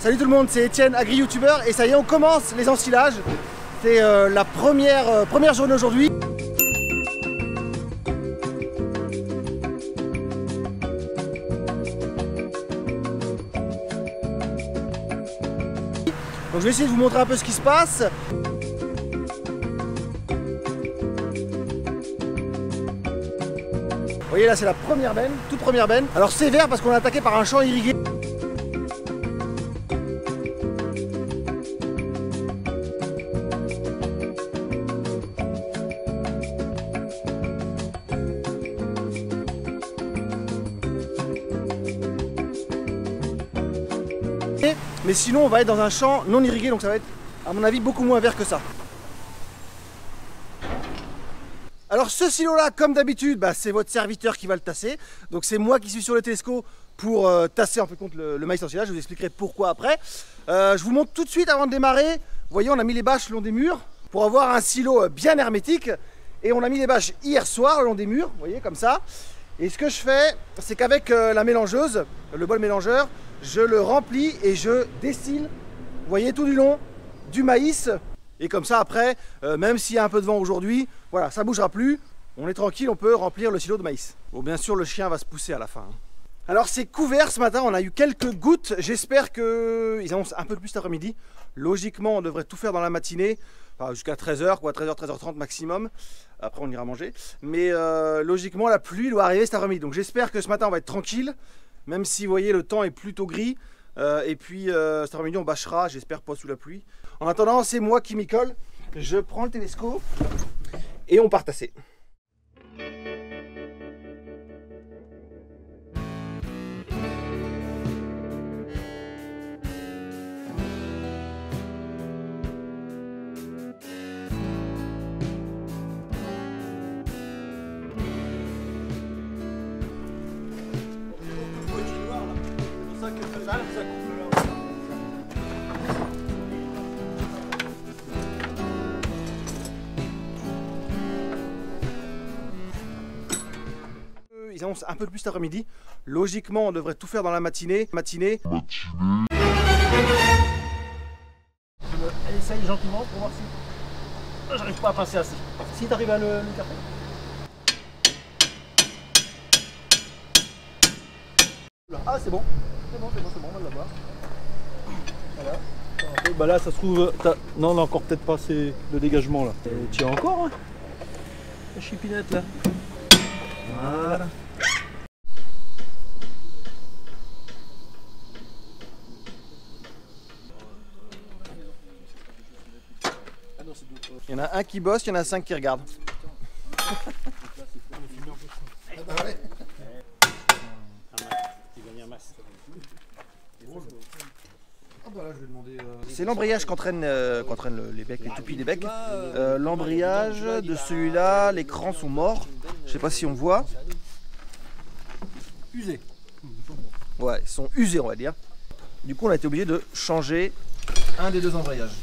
Salut tout le monde, c'est Étienne, agri-youtubeur, et ça y est, on commence les ensilages. C'est la première journée aujourd'hui. Donc je vais essayer de vous montrer un peu ce qui se passe. Vous voyez là, c'est la première benne, toute première benne. Alors c'est vert parce qu'on est attaqué par un champ irrigué. Mais sinon on va être dans un champ non irrigué, donc ça va être à mon avis beaucoup moins vert que ça. Alors ce silo là, comme d'habitude, c'est votre serviteur qui va le tasser. Donc c'est moi qui suis sur le Tesco pour tasser en fait compte le maïs en silage. Je vous expliquerai pourquoi après. Je vous montre tout de suite avant de démarrer. Vous voyez, on a mis les bâches le long des murs pour avoir un silo bien hermétique. Et on a mis les bâches hier soir le long des murs, vous voyez, comme ça. Et ce que je fais, c'est qu'avec la mélangeuse, le bol mélangeur, je le remplis et je destille, vous voyez, tout du long du maïs. Et comme ça après, même s'il y a un peu de vent aujourd'hui, voilà, ça ne bougera plus. On est tranquille, on peut remplir le silo de maïs. Bon, bien sûr, le chien va se pousser à la fin. Alors c'est couvert ce matin, on a eu quelques gouttes. J'espère qu'ils annoncent un peu plus cet après-midi. Logiquement, on devrait tout faire dans la matinée, enfin, jusqu'à 13h, quoi, 13h, 13h30 maximum. Après, on ira manger. Mais logiquement, la pluie doit arriver cet après-midi. Donc j'espère que ce matin, on va être tranquille. Même si, vous voyez, le temps est plutôt gris. Et puis, cet après-midi, on bâchera, j'espère pas sous la pluie. En attendant, c'est moi qui m'y colle. Je prends le télescope et on part tasser. Ils annoncent un peu plus cet après-midi. Logiquement, on devrait tout faire dans la matinée. Essaye gentiment pour voir si j'arrive pas à passer assez. Si tu arrives à le carter. Ah, c'est bon. C'est bon, on va l'avoir. Voilà. Là, ça se trouve. Non, on a encore peut-être pas assez de dégagement là. Tu as encore, hein, la chipinette là. Voilà. Il y en a un qui bosse, il y en a 5 qui regardent. C'est l'embrayage qu'entraîne les becs, les toupies des becs. L'embrayage de celui-là, les crans sont morts. Je sais pas si on voit. Usés. Ouais, ils sont usés, on va dire. Du coup, on a été obligé de changer un des deux embrayages.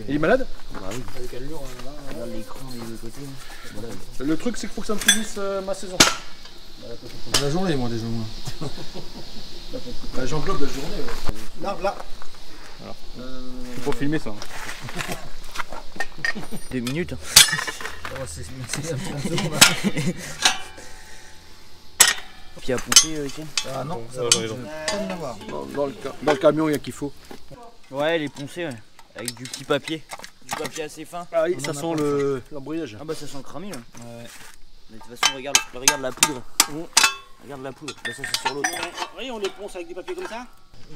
Il est malade? Bah oui. Avec allure, là, l'écran des deux côtés. Voilà. Le truc, c'est qu'il faut que ça me finisse ma saison. La journée, moi, déjà. Bah, j'englobe la journée. Ouais. Là. C'est pour filmer ça. 2 minutes. Oh, c'est 30 secondes. Puis à poncer, tiens. Ah non, ça va pas en avoir. Dans le camion, il y a qu'il faut. Ouais, elle est poncée, ouais. Avec du petit papier. Du papier assez fin. Ah oui, ça sent l'embrayage. Ah bah ça sent le cramé, là. Ouais. Mais de toute façon, regarde la poudre. Regarde la poudre. Bah ça, c'est sur l'autre. Oui, on les ponce avec des papiers comme ça.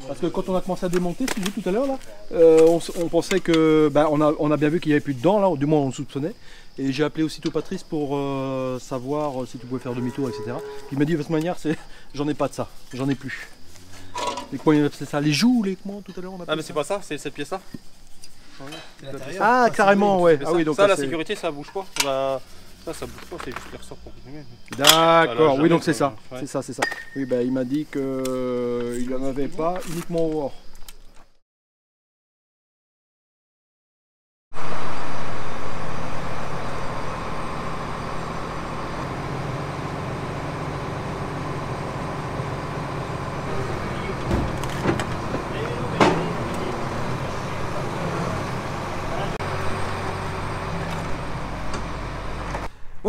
Parce que quand on a commencé à démonter, ce que j'ai dit tout à l'heure là, on pensait que, on a bien vu qu'il n'y avait plus de dents là, du moins on le soupçonnait. Et j'ai appelé aussitôt Patrice pour savoir si tu pouvais faire demi-tour, etc. Il m'a dit de toute manière, j'en ai pas de ça, j'en ai plus. Et quoi, c'est ça, les joues, les comment tout à l'heure on a. Ah mais c'est pas ça, c'est cette pièce là. Ah carrément, ouais. Ah oui, donc ça, la sécurité, ça bouge pas. Ça bouge pas, c'est juste les ressorts pour continuer. D'accord, oui, donc c'est ça. Ouais. C'est ça. Oui, il m'a dit qu'il n'en avait pas uniquement au hors.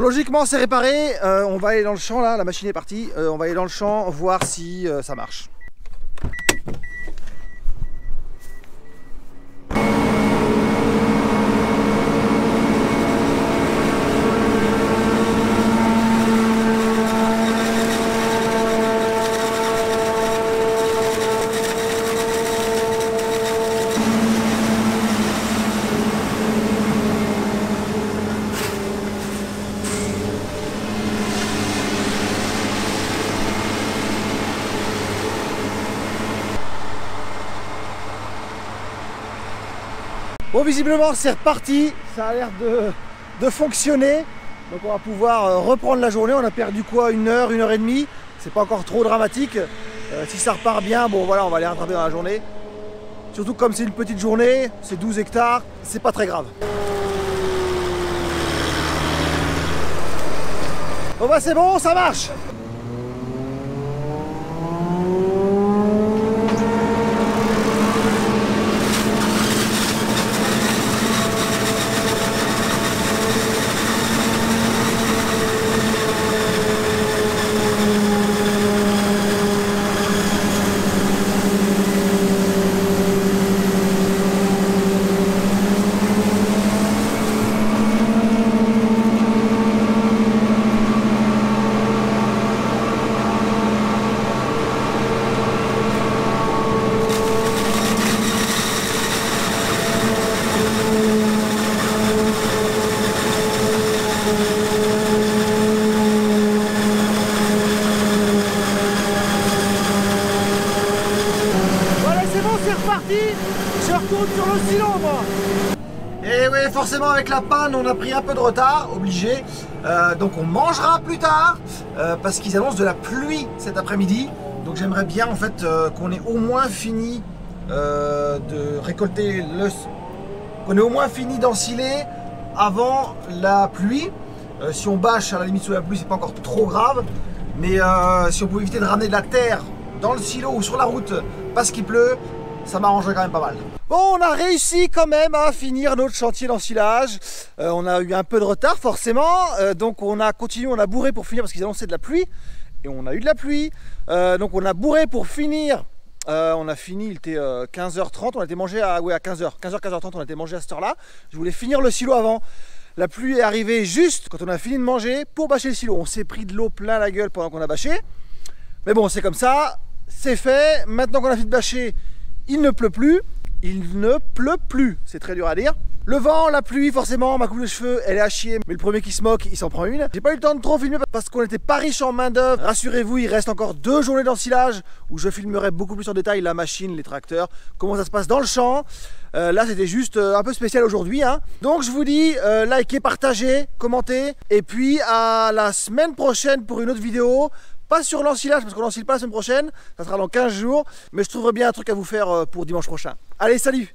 logiquement c'est réparé, on va aller dans le champ là, la machine est partie, on va aller dans le champ voir si ça marche. Bon, visiblement c'est reparti, ça a l'air de fonctionner. Donc on va pouvoir reprendre la journée. On a perdu quoi, 1 heure, 1 heure et demie. C'est pas encore trop dramatique. Si ça repart bien, bon voilà, on va les rattraper dans la journée. Surtout comme c'est une petite journée, c'est 12 hectares, c'est pas très grave. Bon bah c'est bon, ça marche. Je retourne sur le silo moi. Et oui, forcément avec la panne on a pris un peu de retard, obligé. Donc on mangera plus tard parce qu'ils annoncent de la pluie cet après-midi. Donc j'aimerais bien en fait qu'on ait au moins fini de récolter qu'on ait au moins fini d'ensiler avant la pluie. Si on bâche à la limite sous la pluie c'est pas encore trop grave. Mais si on pouvait éviter de ramener de la terre dans le silo ou sur la route parce qu'il pleut, ça m'arrangerait quand même pas mal. Bon, on a réussi quand même à finir notre chantier d'ensilage. On a eu un peu de retard forcément, donc on a continué, on a bourré pour finir parce qu'ils annonçaient de la pluie. Et on a eu de la pluie, donc on a bourré pour finir. On a fini, il était 15h30, on a été mangé à 15h, 15h30 on a été mangé à cette heure-là. Je voulais finir le silo avant. La pluie est arrivée juste quand on a fini de manger pour bâcher le silo. On s'est pris de l'eau plein la gueule pendant qu'on a bâché. Mais bon, c'est comme ça, c'est fait. Maintenant qu'on a fini de bâcher, il ne pleut plus. Il ne pleut plus, c'est très dur à dire. Le vent, la pluie, forcément, ma coupe de cheveux, elle est à chier. Mais le premier qui se moque, il s'en prend une. J'ai pas eu le temps de trop filmer parce qu'on n'était pas riche en main d'œuvre. Rassurez-vous, il reste encore 2 journées d'ensilage où je filmerai beaucoup plus en détail la machine, les tracteurs, comment ça se passe dans le champ. Là, c'était juste un peu spécial aujourd'hui. Hein. Donc, je vous dis, likez, partagez, commentez. Et puis, à la semaine prochaine pour une autre vidéo. Pas sur l'ensilage parce qu'on n'ensile pas la semaine prochaine, ça sera dans 15 jours, mais je trouverai bien un truc à vous faire pour dimanche prochain. Allez, salut!